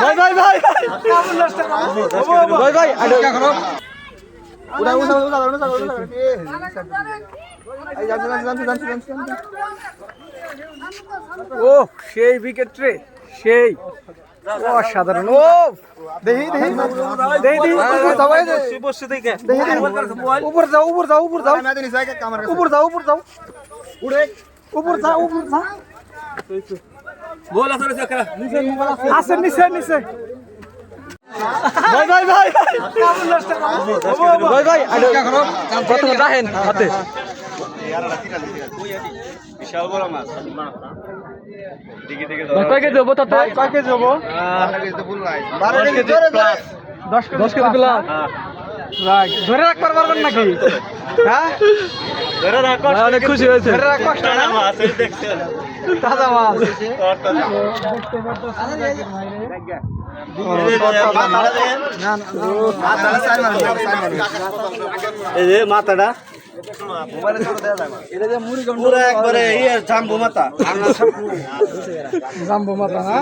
ভাই ভাই ভাই ভাই ভাই আইডিয়া করো উড়া এই যাচ্ছে ও সেই উইকেট রে সেই অসাধারণ ও দেখি দেখি দেখি উপর যাও উপর যাও উপর যাও উপর যাও উপর যাও উড়ে উপর যাও উপর যাও বল আসলে খেলা আছে নিচে নিচে ভাই ভাই ভাই ভাই ভাই আইডিয়া করো প্রথমে দেখেন হাতে বিশাল বড় মাছ কয় কেজি হবো তাতে কয় কেজি হবো 12 KG plus 10 KG plus right ধরে রাখতে পারবেন নাকি হ্যাঁ ধরে রাখো অনেক খুশি হয়েছে ধরে রাখ কষ্ট না মাছ এই দেখছেন তাজা মাছ এই যে মাথাটা পুরো একবারে ইয়ে জাম্বু মাথা জাম্বো মাথা না